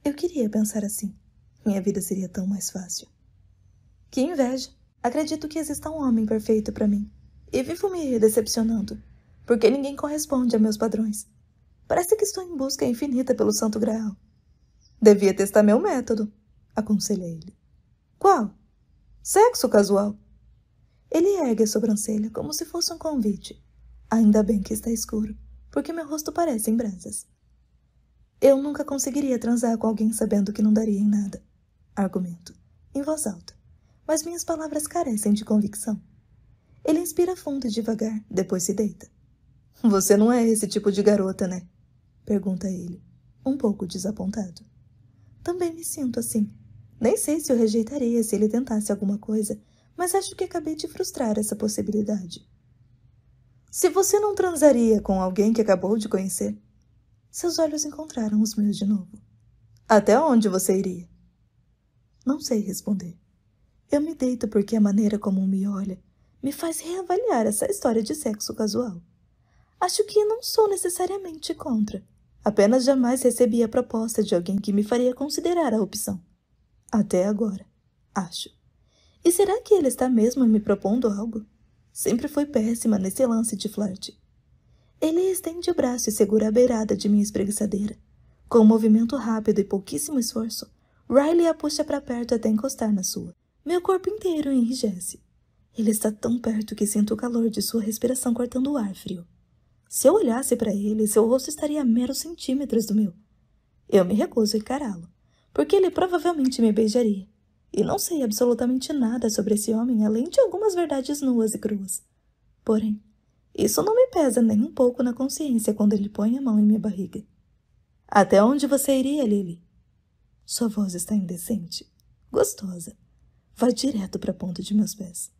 Eu queria pensar assim. Minha vida seria tão mais fácil. Que inveja. Acredito que exista um homem perfeito para mim. E vivo me decepcionando, porque ninguém corresponde a meus padrões. Parece que estou em busca infinita pelo Santo Graal. Devia testar meu método, aconselha ele. Qual? Sexo casual. Ele ergue a sobrancelha como se fosse um convite. Ainda bem que está escuro, porque meu rosto parece em brasas. Eu nunca conseguiria transar com alguém sabendo que não daria em nada. Argumento, em voz alta, mas minhas palavras carecem de convicção. Ele inspira fundo e devagar, depois se deita. Você não é esse tipo de garota, né? Pergunta ele, um pouco desapontado. Também me sinto assim. Nem sei se eu rejeitaria se ele tentasse alguma coisa, mas acho que acabei de frustrar essa possibilidade. Se você não transaria com alguém que acabou de conhecer? Seus olhos encontraram os meus de novo. Até onde você iria? Não sei responder. Eu me deito porque a maneira como me olha me faz reavaliar essa história de sexo casual. Acho que não sou necessariamente contra. Apenas jamais recebi a proposta de alguém que me faria considerar a opção. Até agora, acho. E será que ele está mesmo me propondo algo? Sempre fui péssima nesse lance de flerte. Ele estende o braço e segura a beirada de minha espreguiçadeira. Com um movimento rápido e pouquíssimo esforço, Riley a puxa para perto até encostar na sua. Meu corpo inteiro enrijece. Ele está tão perto que sinto o calor de sua respiração cortando o ar frio. Se eu olhasse para ele, seu rosto estaria a meros centímetros do meu. Eu me recuso a encará-lo, porque ele provavelmente me beijaria. E não sei absolutamente nada sobre esse homem, além de algumas verdades nuas e cruas. Porém, isso não me pesa nem um pouco na consciência quando ele põe a mão em minha barriga. Até onde você iria, Lily? Sua voz está indecente, gostosa. Vai direto para a ponta de meus pés.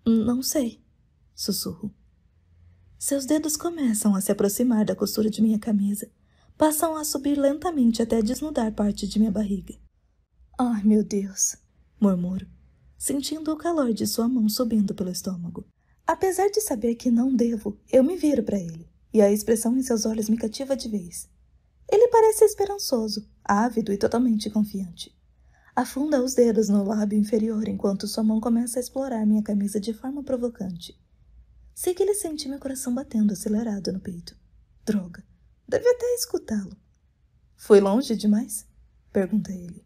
Não sei, sussurro. Seus dedos começam a se aproximar da costura de minha camisa. Passam a subir lentamente até desnudar parte de minha barriga. Ai, meu Deus, murmuro, sentindo o calor de sua mão subindo pelo estômago. Apesar de saber que não devo, eu me viro para ele, e a expressão em seus olhos me cativa de vez. Ele parece esperançoso, ávido e totalmente confiante. Afunda os dedos no lábio inferior enquanto sua mão começa a explorar minha camisa de forma provocante. Sei que ele sente meu coração batendo acelerado no peito. Droga, deve até escutá-lo. Fui longe demais? Pergunta ele.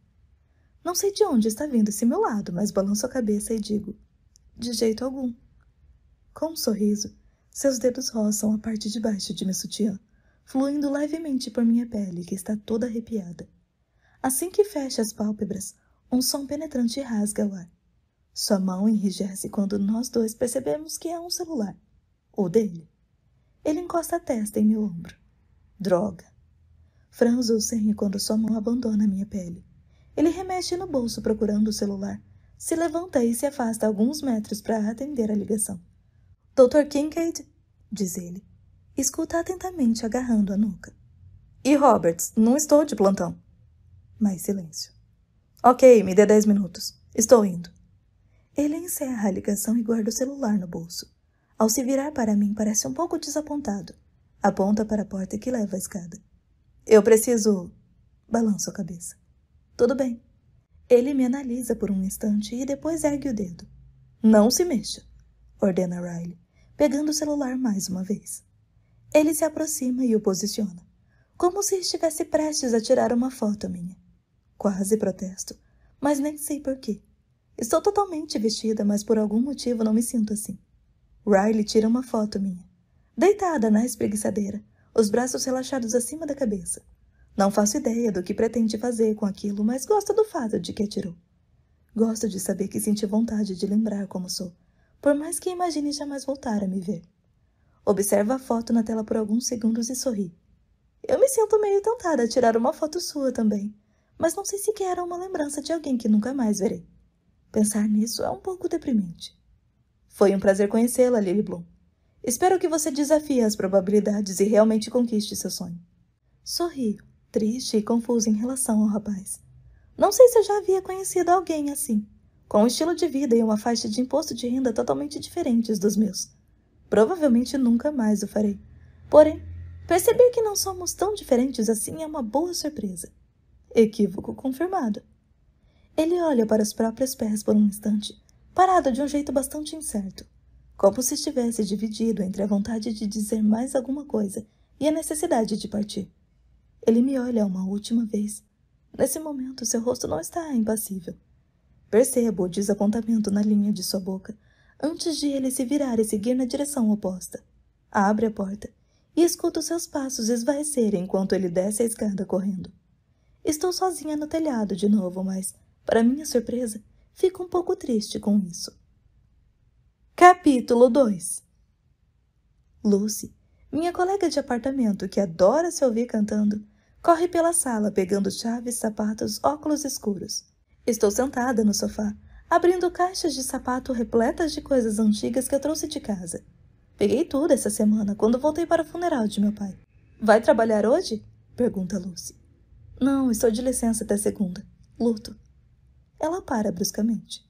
Não sei de onde está vindo esse meu lado, mas balanço a cabeça e digo, de jeito algum. Com um sorriso, seus dedos roçam a parte de baixo de meu sutiã, fluindo levemente por minha pele, que está toda arrepiada. Assim que fecha as pálpebras, um som penetrante rasga o ar. Sua mão enrijece quando nós dois percebemos que é um celular, o dele. Ele encosta a testa em meu ombro. Droga! Franzo o senho quando sua mão abandona minha pele. Ele remexe no bolso procurando o celular, se levanta e se afasta alguns metros para atender a ligação. Dr. Kincaid, diz ele. Escuta atentamente agarrando a nuca. E Roberts, não estou de plantão. Mais silêncio. Ok, me dê 10 minutos. Estou indo. Ele encerra a ligação e guarda o celular no bolso. Ao se virar para mim, parece um pouco desapontado. Aponta para a porta que leva à escada. Eu preciso... Balanço a cabeça. Tudo bem. Ele me analisa por um instante e depois ergue o dedo. Não se mexa, ordena Riley, pegando o celular mais uma vez. Ele se aproxima e o posiciona, como se estivesse prestes a tirar uma foto minha. Quase protesto, mas nem sei por quê. Estou totalmente vestida, mas por algum motivo não me sinto assim. Riley tira uma foto minha, deitada na espreguiçadeira, os braços relaxados acima da cabeça. Não faço ideia do que pretende fazer com aquilo, mas gosto do fato de que atirou. Gosto de saber que senti vontade de lembrar como sou, por mais que imagine jamais voltar a me ver. Observo a foto na tela por alguns segundos e sorri. Eu me sinto meio tentada a tirar uma foto sua também, mas não sei se quero uma lembrança de alguém que nunca mais verei. Pensar nisso é um pouco deprimente. Foi um prazer conhecê-la, Lily Bloom. Espero que você desafie as probabilidades e realmente conquiste seu sonho. Sorrio, triste e confuso em relação ao rapaz. Não sei se eu já havia conhecido alguém assim, com um estilo de vida e uma faixa de imposto de renda totalmente diferentes dos meus. Provavelmente nunca mais o farei. Porém, perceber que não somos tão diferentes assim é uma boa surpresa. Equívoco confirmado. Ele olha para os próprios pés por um instante, parado de um jeito bastante incerto. como se estivesse dividido entre a vontade de dizer mais alguma coisa e a necessidade de partir. Ele me olha uma última vez. Nesse momento, seu rosto não está impassível. Percebo o desapontamento na linha de sua boca, antes de ele se virar e seguir na direção oposta. Abre a porta e escuto seus passos esvaecerem enquanto ele desce a escada correndo. Estou sozinha no telhado de novo, mas, para minha surpresa, fico um pouco triste com isso. Capítulo 2. Lucy, minha colega de apartamento que adora se ouvir cantando, corre pela sala pegando chaves, sapatos, óculos escuros. Estou sentada no sofá, abrindo caixas de sapato repletas de coisas antigas que eu trouxe de casa. Peguei tudo essa semana quando voltei para o funeral de meu pai. Vai trabalhar hoje? Pergunta Lucy. Não, estou de licença até segunda. Luto. Ela para bruscamente.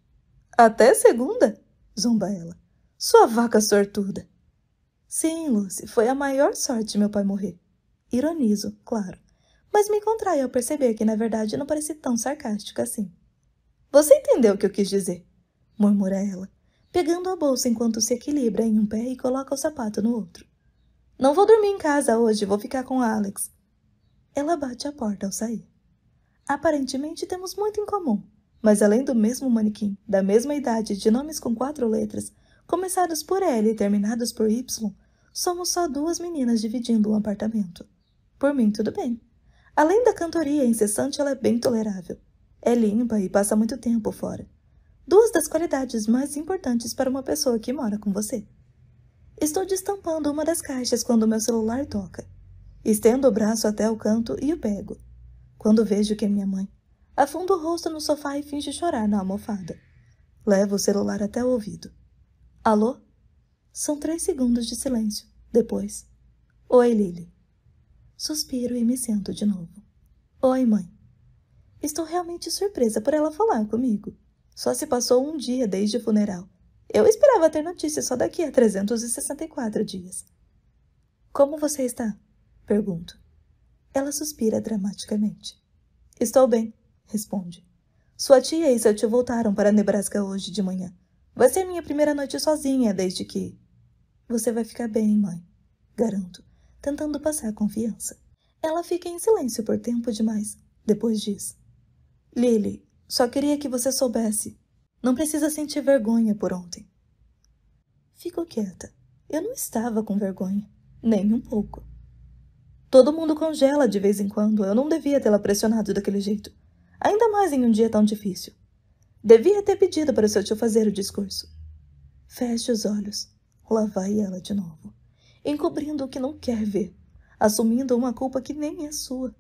Até segunda? Zomba ela. Sua vaca sortuda. Sim, Lucy, foi a maior sorte de meu pai morrer. Ironizo, claro, mas me contrai ao perceber que, na verdade, não pareci tão sarcástica assim. Você entendeu o que eu quis dizer? Murmura ela, pegando a bolsa enquanto se equilibra em um pé e coloca o sapato no outro. Não vou dormir em casa hoje, vou ficar com Alex. Ela bate a porta ao sair. Aparentemente temos muito em comum, mas além do mesmo manequim, da mesma idade, de nomes com 4 letras, começados por L e terminados por Y, somos só 2 meninas dividindo um apartamento. Por mim, tudo bem. Além da cantoria incessante, ela é bem tolerável. É limpa e passa muito tempo fora. 2 das qualidades mais importantes para uma pessoa que mora com você. Estou destampando uma das caixas quando meu celular toca. Estendo o braço até o canto e o pego. Quando vejo que é minha mãe, afundo o rosto no sofá e finge chorar na almofada. Levo o celular até o ouvido. Alô? São 3 segundos de silêncio. Depois. Oi, Lily. Suspiro e me sento de novo. Oi, mãe. Estou realmente surpresa por ela falar comigo. Só se passou um dia desde o funeral. Eu esperava ter notícias só daqui a 364 dias. Como você está? Pergunto. Ela suspira dramaticamente. Estou bem, responde. Sua tia e seu tio voltaram para Nebraska hoje de manhã. Vai ser minha primeira noite sozinha desde que... Você vai ficar bem, mãe. Garanto, tentando passar confiança. Ela fica em silêncio por tempo demais. Depois diz. Lily, só queria que você soubesse. Não precisa sentir vergonha por ontem. Fico quieta. Eu não estava com vergonha. Nem um pouco. Todo mundo congela de vez em quando. Eu não devia tê-la pressionado daquele jeito. Ainda mais em um dia tão difícil. Devia ter pedido para o seu tio fazer o discurso. Feche os olhos. Lá vai ela de novo. Encobrindo o que não quer ver. Assumindo uma culpa que nem é sua.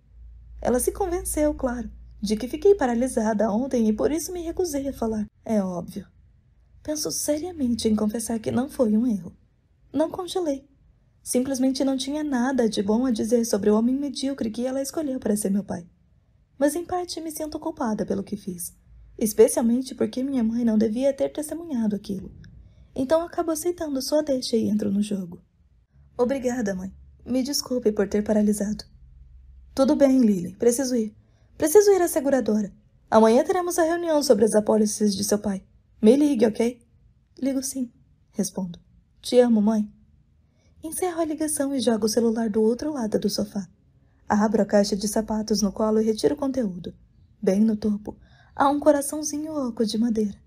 Ela se convenceu, claro, de que fiquei paralisada ontem e por isso me recusei a falar. É óbvio. Penso seriamente em confessar que não foi um erro. Não congelei. Simplesmente não tinha nada de bom a dizer sobre o homem medíocre que ela escolheu para ser meu pai. Mas em parte me sinto culpada pelo que fiz. Especialmente porque minha mãe não devia ter testemunhado aquilo. Então acabo aceitando sua deixa e entro no jogo. Obrigada, mãe. Me desculpe por ter paralisado. Tudo bem, Lily. Preciso ir. Preciso ir à seguradora. Amanhã teremos a reunião sobre as apólices de seu pai. Me ligue, ok? Ligo sim, respondo. Te amo, mãe. Encerro a ligação e jogo o celular do outro lado do sofá. Abro a caixa de sapatos no colo e retiro o conteúdo. Bem no topo, há um coraçãozinho oco de madeira.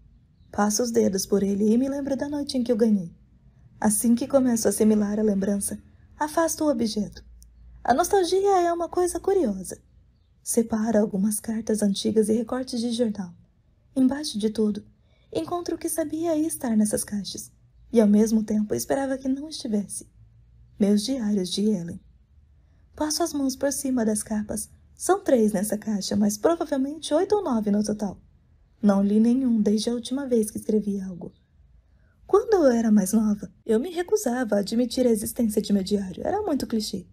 Passo os dedos por ele e me lembro da noite em que o ganhei. Assim que começo a assimilar a lembrança, afasto o objeto. A nostalgia é uma coisa curiosa. Separo algumas cartas antigas e recortes de jornal. Embaixo de tudo, encontro o que sabia estar nessas caixas, e ao mesmo tempo esperava que não estivesse. Meus diários de Ellen. Passo as mãos por cima das capas. São 3 nessa caixa, mas provavelmente 8 ou 9 no total. Não li nenhum desde a última vez que escrevi algo. Quando eu era mais nova, eu me recusava a admitir a existência de meu diário. Era muito clichê.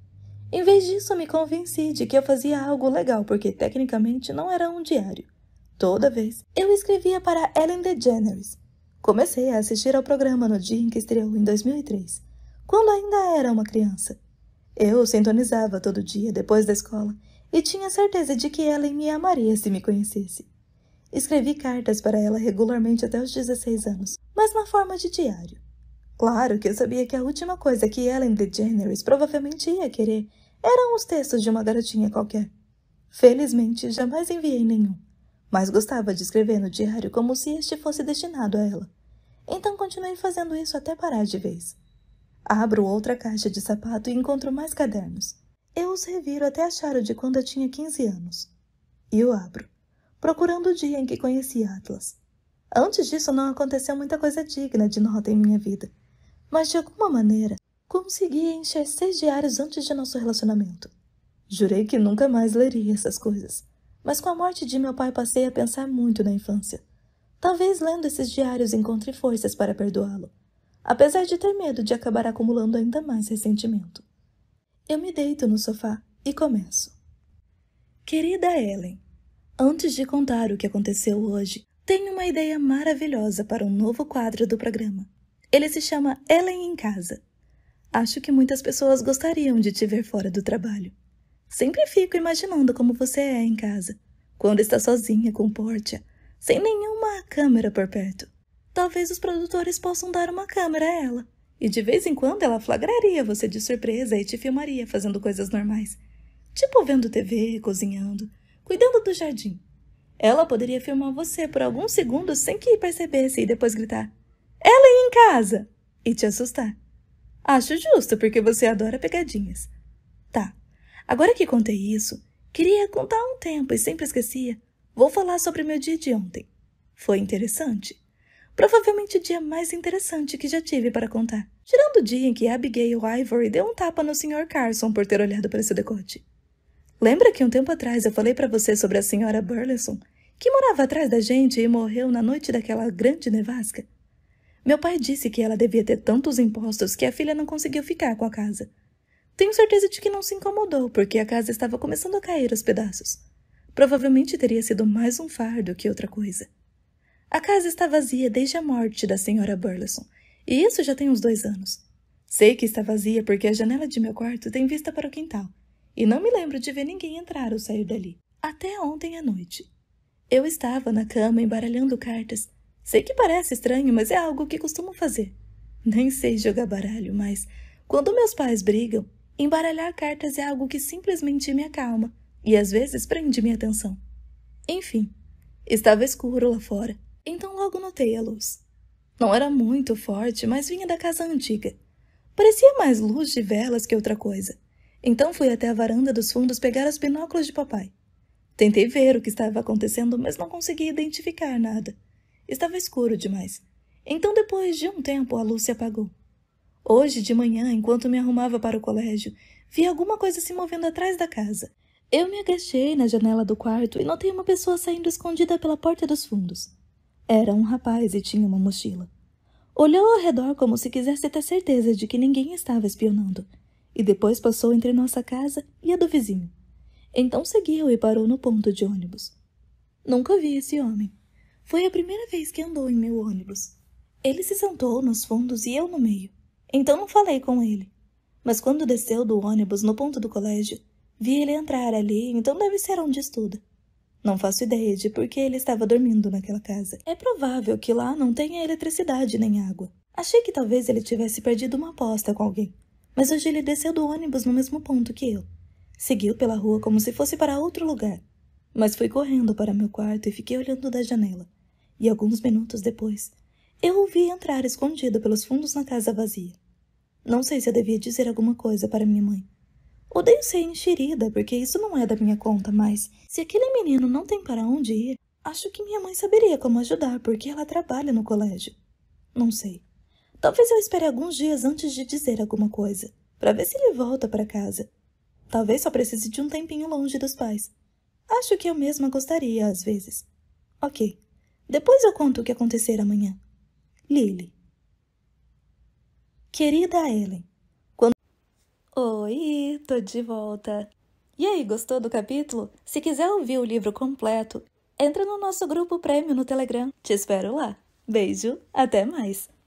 Em vez disso, me convenci de que eu fazia algo legal, porque tecnicamente não era um diário. Toda vez, eu escrevia para Ellen DeGeneres. Comecei a assistir ao programa no dia em que estreou, em 2003, quando ainda era uma criança. Eu sintonizava todo dia depois da escola e tinha certeza de que Ellen me amaria se me conhecesse. Escrevi cartas para ela regularmente até os 16 anos, mas na forma de diário. Claro que eu sabia que a última coisa que Ellen DeGeneres provavelmente ia querer eram os textos de uma garotinha qualquer. Felizmente, jamais enviei nenhum, mas gostava de escrever no diário como se este fosse destinado a ela. Então continuei fazendo isso até parar de vez. Abro outra caixa de sapato e encontro mais cadernos. Eu os reviro até achar o de quando eu tinha 15 anos. E o abro, procurando o dia em que conheci Atlas. Antes disso não aconteceu muita coisa digna de nota em minha vida, mas de alguma maneira consegui encher 6 diários antes de nosso relacionamento. Jurei que nunca mais leria essas coisas, mas com a morte de meu pai passei a pensar muito na infância. Talvez lendo esses diários encontre forças para perdoá-lo, apesar de ter medo de acabar acumulando ainda mais ressentimento. Eu me deito no sofá e começo. Querida Ellen, antes de contar o que aconteceu hoje, tenho uma ideia maravilhosa para um novo quadro do programa. Ele se chama Ellen em Casa. Acho que muitas pessoas gostariam de te ver fora do trabalho. Sempre fico imaginando como você é em casa, quando está sozinha com Portia, sem nenhuma câmera por perto. Talvez os produtores possam dar uma câmera a ela, e de vez em quando ela flagraria você de surpresa e te filmaria fazendo coisas normais, tipo vendo TV, cozinhando, cuidando do jardim. Ela poderia filmar você por alguns segundos sem que percebesse e depois gritar "Ellen em casa!" e te assustar. Acho justo, porque você adora pegadinhas. Tá, agora que contei isso, queria contar há um tempo e sempre esquecia. Vou falar sobre meu dia de ontem. Foi interessante. Provavelmente o dia mais interessante que já tive para contar. Tirando o dia em que Abigail Ivory deu um tapa no Sr. Carson por ter olhado para seu decote. Lembra que um tempo atrás eu falei para você sobre a Sra. Burleson, que morava atrás da gente e morreu na noite daquela grande nevasca? Meu pai disse que ela devia ter tantos impostos que a filha não conseguiu ficar com a casa. Tenho certeza de que não se incomodou, porque a casa estava começando a cair aos pedaços. Provavelmente teria sido mais um fardo que outra coisa. A casa está vazia desde a morte da Sra. Burleson, e isso já tem uns 2 anos. Sei que está vazia porque a janela de meu quarto tem vista para o quintal, e não me lembro de ver ninguém entrar ou sair dali, até ontem à noite. Eu estava na cama embaralhando cartas. Sei que parece estranho, mas é algo que costumo fazer. Nem sei jogar baralho, mas quando meus pais brigam, embaralhar cartas é algo que simplesmente me acalma e às vezes prende minha atenção. Enfim, estava escuro lá fora, então logo notei a luz. Não era muito forte, mas vinha da casa antiga. Parecia mais luz de velas que outra coisa. Então fui até a varanda dos fundos pegar os binóculos de papai. Tentei ver o que estava acontecendo, mas não consegui identificar nada. Estava escuro demais. Então, depois de um tempo, a luz se apagou. Hoje, de manhã, enquanto me arrumava para o colégio, vi alguma coisa se movendo atrás da casa. Eu me agachei na janela do quarto e notei uma pessoa saindo escondida pela porta dos fundos. Era um rapaz e tinha uma mochila. Olhou ao redor como se quisesse ter certeza de que ninguém estava espionando, e depois passou entre nossa casa e a do vizinho. Então seguiu e parou no ponto de ônibus. Nunca vi esse homem. Foi a primeira vez que andou em meu ônibus. Ele se sentou nos fundos e eu no meio. Então não falei com ele. Mas quando desceu do ônibus no ponto do colégio, vi ele entrar ali, então deve ser onde estuda. Não faço ideia de por que ele estava dormindo naquela casa. É provável que lá não tenha eletricidade nem água. Achei que talvez ele tivesse perdido uma aposta com alguém. Mas hoje ele desceu do ônibus no mesmo ponto que eu. Seguiu pela rua como se fosse para outro lugar. Mas fui correndo para meu quarto e fiquei olhando da janela. E alguns minutos depois, eu o vi entrar escondido pelos fundos na casa vazia. Não sei se eu devia dizer alguma coisa para minha mãe. Odeio ser enxerida, porque isso não é da minha conta, mas se aquele menino não tem para onde ir, acho que minha mãe saberia como ajudar, porque ela trabalha no colégio. Não sei. Talvez eu espere alguns dias antes de dizer alguma coisa, para ver se ele volta para casa. Talvez só precise de um tempinho longe dos pais. Acho que eu mesma gostaria, às vezes. Ok. Depois eu conto o que acontecer amanhã. Lily. Querida Ellen. Oi, tô de volta. E aí, gostou do capítulo? Se quiser ouvir o livro completo, entra no nosso grupo Prêmio no Telegram. Te espero lá. Beijo, até mais.